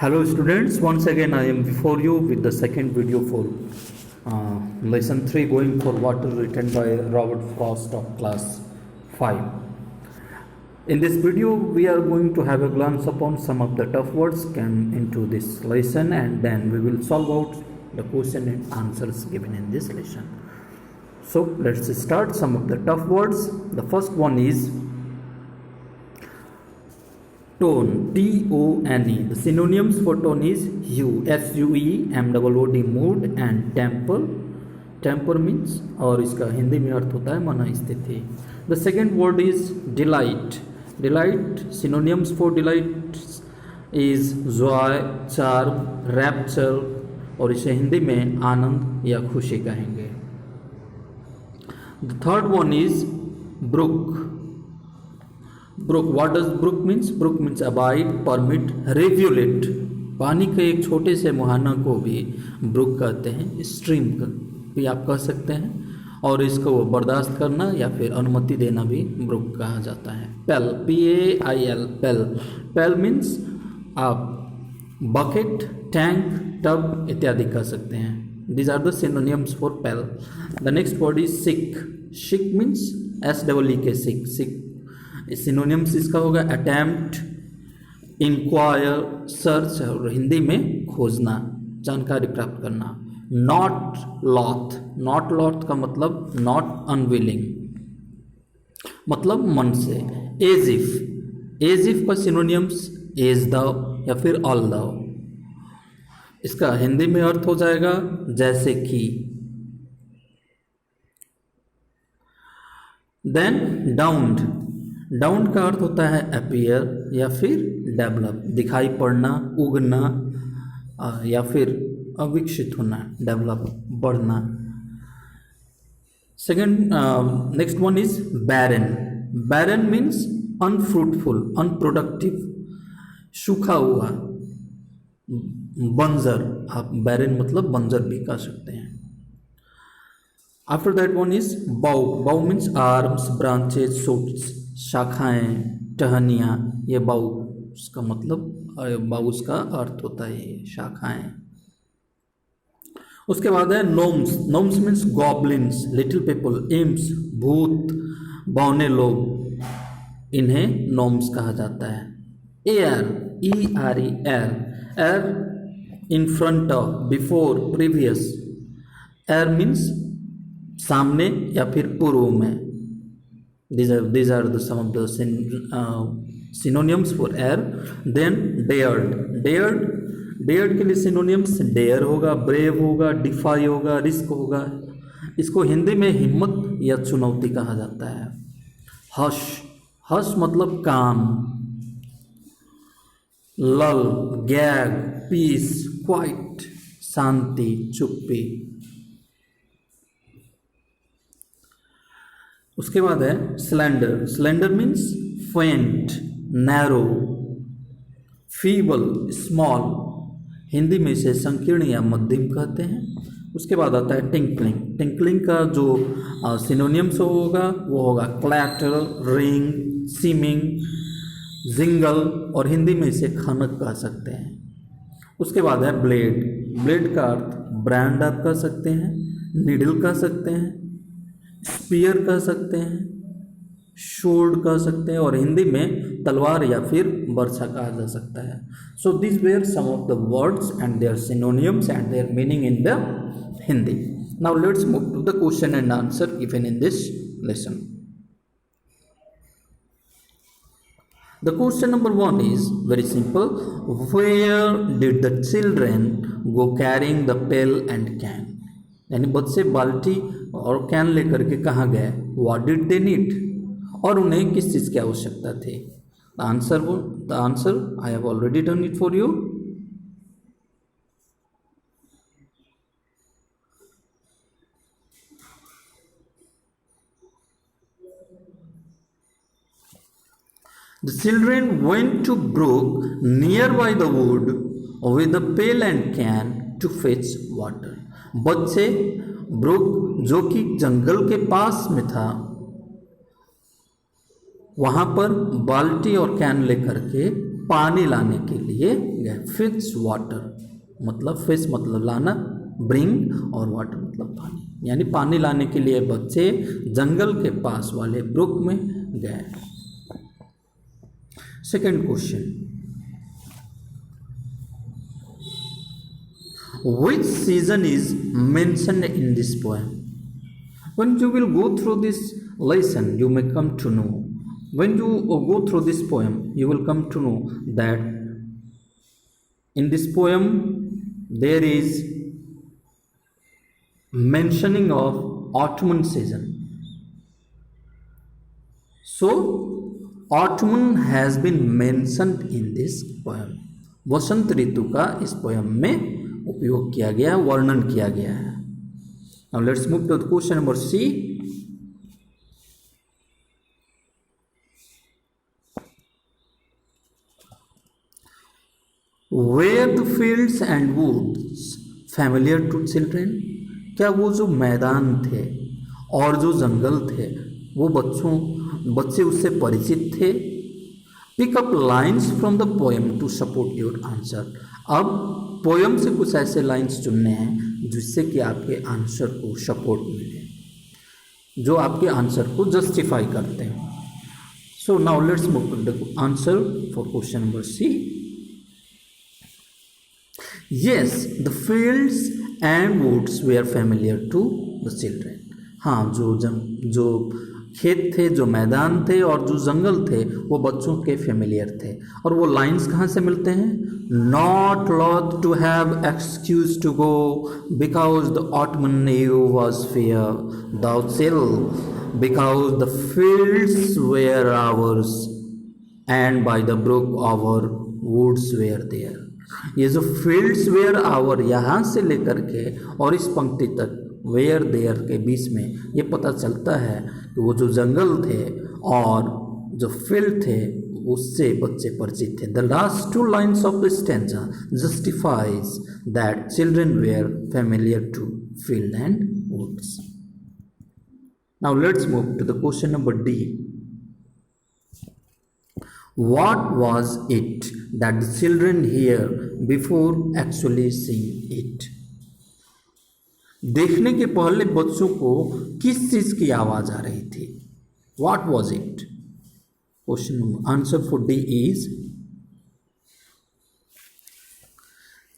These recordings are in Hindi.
Hello students, once again I am before you with the second video for lesson 3 going for water written by Robert Frost of class 5. In this video we are going to have a glance upon some of the tough words came into this lesson, and then we will solve out the question and answers given in this lesson. So let's start some of the tough words. The first one is tone, T-O-N-E. The synonyms for tone is hue, S-U-E, M-O-O-D, mood, and temper. Temper means, और इसका हिंदी में अर्थ होता है मनस्थिति. The second word is delight. Delight, synonyms for delight is joy, charm, rapture, और इसे हिंदी में आनंद या खुशी कहेंगे. The third one is brook. Brook, what does brook means? Brook means abide, permit, regulate. पानी के एक छोटे से मुहाना को भी ब्रुक कहते हैं, स्ट्रीम भी आप कह सकते हैं, और इसको बर्दाश्त करना या फिर अनुमति देना भी ब्रुक कहा जाता है. Pail, P-A-I-L, pail. Pail means आप बकेट, टैंक, टब इत्यादि कह सकते हैं. These are the synonyms for pail. The next word is sick. Sick means S-E-E-K, sick. Sick synonyms इसका होगा अटेम्प्ट, इंक्वायर, सर्च, और हिंदी में खोजना, जानकारी प्राप्त करना. नॉट लॉथ. नॉट लॉथ का मतलब नॉट अनविलिंग, मतलब मन से. As if. एज इफ का सिनोनिम्स एज दाओ या फिर ऑल दाओ. इसका हिंदी में अर्थ हो जाएगा जैसे कि. Then downed. डाउन का अर्थ होता है अपीयर या फिर डेवलप, दिखाई पड़ना, उगना या फिर अविकसित होना, डेवलप, बढ़ना. Second, next one is barren. Barren means unfruitful, unproductive, सूखा हुआ, बंजर. आप बैरन मतलब बंजर भी कह सकते हैं. आफ्टर दैट वन इज बाउ. बाउ मीन्स आर्म्स, ब्रांचेज, शूट्स, शाखाएं, टहनियाँ. ये बाउ उसका मतलब, बाउ उसका अर्थ होता है ये शाखाएं. उसके बाद है gnomes. Gnomes means goblins, little people, imps, भूत, बौने लोग, इन्हें नोम्स कहा जाता है. Ere, E-R-E, ere. Ere in front of, before, previous. Ere means सामने या फिर पूर्व में. These are the some of the synonyms for air. Then dared. Dared के लिए synonyms dare होगा, brave होगा, defy होगा, risk होगा. इसको हिंदी में हिम्मत या चुनौती कहा जाता है. hush. hush मतलब काम. lull, gag, peace, quiet, शांति, चुप्पी. उसके बाद है स्लेंडर. स्लेंडर मीन्स फेंट, नैरो, फीबल, स्मॉल. हिंदी में इसे संकीर्ण या मध्यम कहते हैं. उसके बाद आता है टिंकलिंग. टिंकलिंग का जो सिनोनिम्स होगा वो होगा क्लैटर, रिंग, सीमिंग, जिंगल, और हिंदी में इसे खनक कह सकते हैं. उसके बाद है ब्लेड. ब्लेड का अर्थ ब्रांड आप कह सकते हैं, नीडल कह सकते हैं, स्पीयर कह सकते हैं, शोर्ड कह सकते हैं, और हिंदी में तलवार या फिर बर्छा कहा जा सकता है. So this where some of the words and their synonyms and their meaning in the Hindi. Now let's move to the question and answer given in this lesson. The question number 1 is very simple. Where did the children go carrying the pail and can? यानी बच्चे बाल्टी और कैन लेकर के कहाँ गए? What did they need? और उन्हें किस चीज़ की आवश्यकता थी? The answer I have already done it for you. The children went to brook nearby the wood with a pail and can to fetch water. बच्चे ब्रुक जो कि जंगल के पास में था वहाँ पर बाल्टी और कैन लेकर के पानी लाने के लिए गए। फिच वाटर मतलब फिश मतलब लाना, ब्रिंग और वाटर मतलब पानी, यानी पानी लाने के लिए बच्चे जंगल के पास वाले ब्रुक में गए। Second question, which season is mentioned in this poem? When you will go through this lesson, you may come to know. When you go through this poem, you will come to know that in this poem there is mentioning of autumn season. So autumn has been mentioned in this poem. वसंत ऋतु का इस पोयम में उपयोग किया गया, वर्णन किया गया है। Now let's move to question number C. Were the fields and woods familiar to children? क्या वो जो मैदान थे और जो जंगल थे वो बच्चे उससे परिचित थे? Pick up lines from the poem to support your answer. अब पोएम से कुछ ऐसे लाइन्स चुनने हैं जिससे कि आपके आंसर को सपोर्ट मिले, जो आपके आंसर को जस्टिफाई करते हैं। So now let's move to the answer for question number C. Yes, the fields and woods were familiar to the children. हाँ, जो खेत थे, जो मैदान थे और जो जंगल थे वो बच्चों के फेमिलियर थे। और वो लाइन्स कहाँ से मिलते हैं? Not loath to have excuse to go because the autumn eve was fair though chill because the fields were ours and by the brook our woods were there. ये जो फील्ड्स वेयर आवर यहाँ से लेकर के और इस पंक्ति तक वेयर देयर के बीच में ये पता चलता है कि वो जो जंगल थे और जो फील्ड थे उससे बच्चे परिचित थे। The last two lines of the stanza justifies that children were familiar to field and woods. Now let's move to the question number D. What was it that the children hear before actually seeing it? देखने के पहले बच्चों को किस चीज की आवाज आ रही थी? What was it? Question answer for D is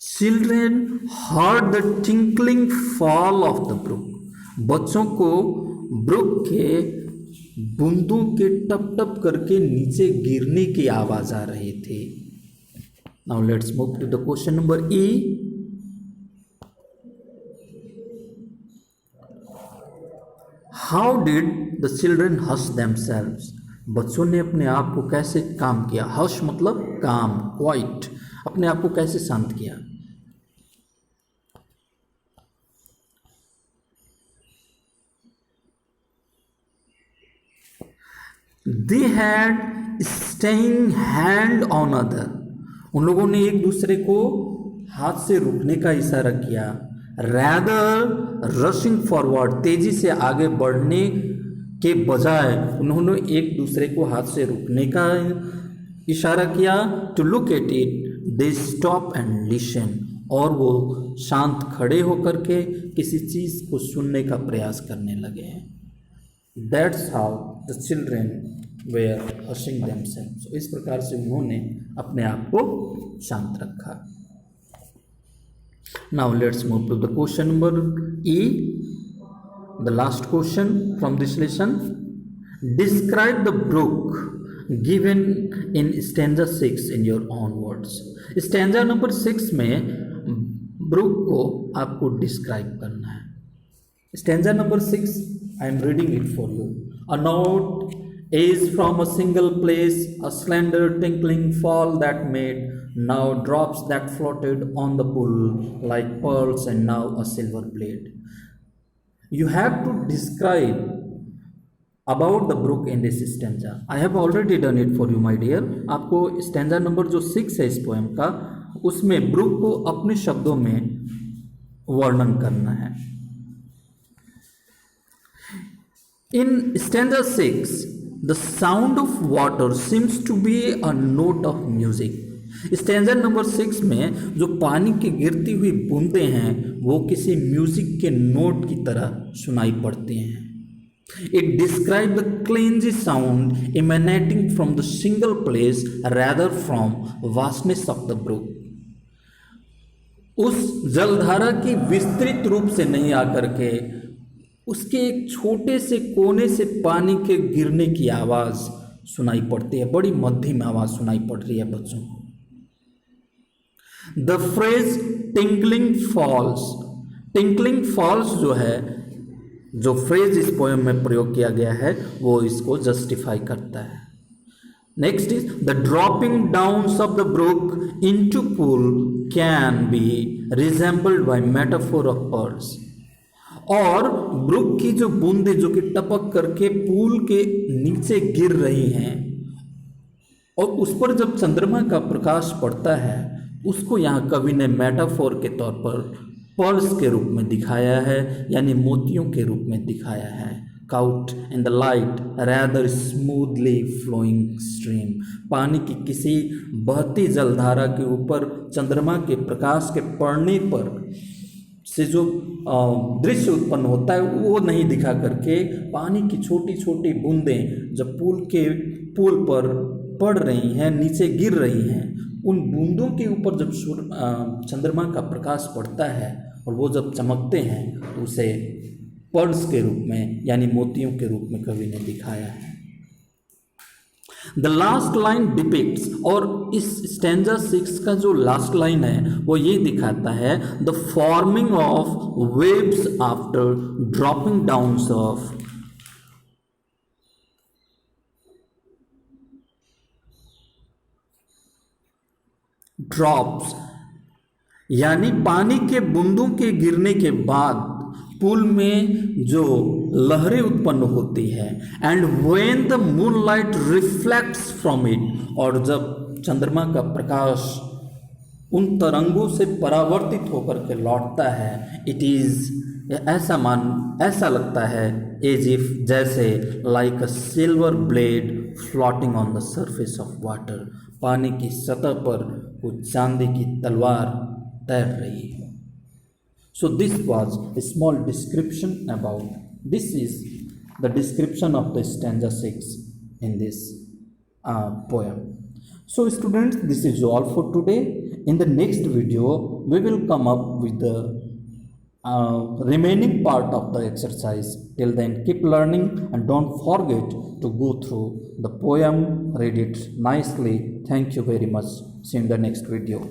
children heard the tinkling fall of the brook. बच्चों को ब्रुक के बूंदों के टप टप करके नीचे गिरने की आवाज आ रही थी। Now let's move to the question number E. How did the children hush themselves? बच्चों ने अपने आप को कैसे काम किया? हश मतलब काम, क्वाइट, अपने आप को कैसे शांत किया? They had staying hand on other. उन लोगों ने एक दूसरे को हाथ से रुकने का इशारा किया। Rather rushing forward, तेजी से आगे बढ़ने के बजाय उन्होंने एक दूसरे को हाथ से रुकने का इशारा किया। To look at it, they stop and listen. और वो शांत खड़े होकर के किसी चीज को सुनने का प्रयास करने लगे हैं। That's how the children were hushing themselves. इस प्रकार से उन्होंने अपने आप को शांत रखा। Now let's move to the question number E, the last question from this lesson. Describe the brook given in stanza 6 in your own words. Stanza number 6 में ब्रुक को आपको डिस्क्राइब करना है। Stanza number 6, I am reading it for you. A note is from a single place, a slender tinkling fall that made now drops that floated on the pool like pearls and now a silver blade. You have to describe about the brook in this stanza. I have already done it for you, my dear. आपको stanza number जो 6 है इस पोएम का, उसमें ब्रुक को अपने शब्दों में वर्णन करना है। In stanza 6, the sound of water seems to be a note of music. Stanza number 6 में जो पानी की गिरती हुई बूंदें हैं वो किसी म्यूजिक के नोट की तरह सुनाई पड़ती हैं। It describes the cleansy sound emanating from the single place rather from vastness of the brook. उस जलधारा की विस्तृत रूप से नहीं आकर के उसके एक छोटे से कोने से पानी के गिरने की आवाज सुनाई पड़ती है, बड़ी मध्यम आवाज सुनाई पड़ रही है बच्चों को। द फ्रेज टिंकलिंग फॉल्स जो है, जो फ्रेज इस पोएम में प्रयोग किया गया है वो इसको जस्टिफाई करता है। Next is the dropping downs of the brook into pool can be resembled by metaphor of pearls. और ब्रुक की जो बूंदें जो कि टपक करके पूल के नीचे गिर रही हैं और उस पर जब चंद्रमा का प्रकाश पड़ता है उसको यहाँ कवि ने मेटाफोर के तौर पर पर्ल्स के रूप में दिखाया है, यानी मोतियों के रूप में दिखाया है। Caught in the light rather smoothly flowing stream. पानी की किसी बहती जलधारा के ऊपर चंद्रमा के प्रकाश के पड़ने पर से जो दृश्य उत्पन्न होता है वो नहीं दिखा करके पानी की छोटी छोटी बूंदें जब पुल पर पड़ रही हैं, नीचे गिर रही हैं, उन बूंदों के ऊपर जब चंद्रमा का प्रकाश पड़ता है और वो जब चमकते हैं तो उसे पर्ल्स के रूप में यानी मोतियों के रूप में कवि ने दिखाया है। द लास्ट लाइन डिपिक्ट्स, और इस स्टैंजा 6 का जो लास्ट लाइन है वो ये दिखाता है the forming of waves after dropping downs of drops, यानी पानी के बूंदों के गिरने के बाद पुल में जो लहरें उत्पन्न होती है। And when the moonlight reflects from it, और जब चंद्रमा का प्रकाश उन तरंगों से परावर्तित होकर के लौटता है, इट इज ऐसा लगता है एज इफ, जैसे like a silver blade floating on the surface of water, पानी की सतह पर कुछ चांदी की तलवार तैर रही है। So this was a small description about, this is the description of the stanza 6 in this poem. So students, this is all for today. In the next video, we will come up with the remaining part of the exercise. Till then, keep learning and don't forget to go through the poem, read it nicely. Thank you very much. See you in the next video.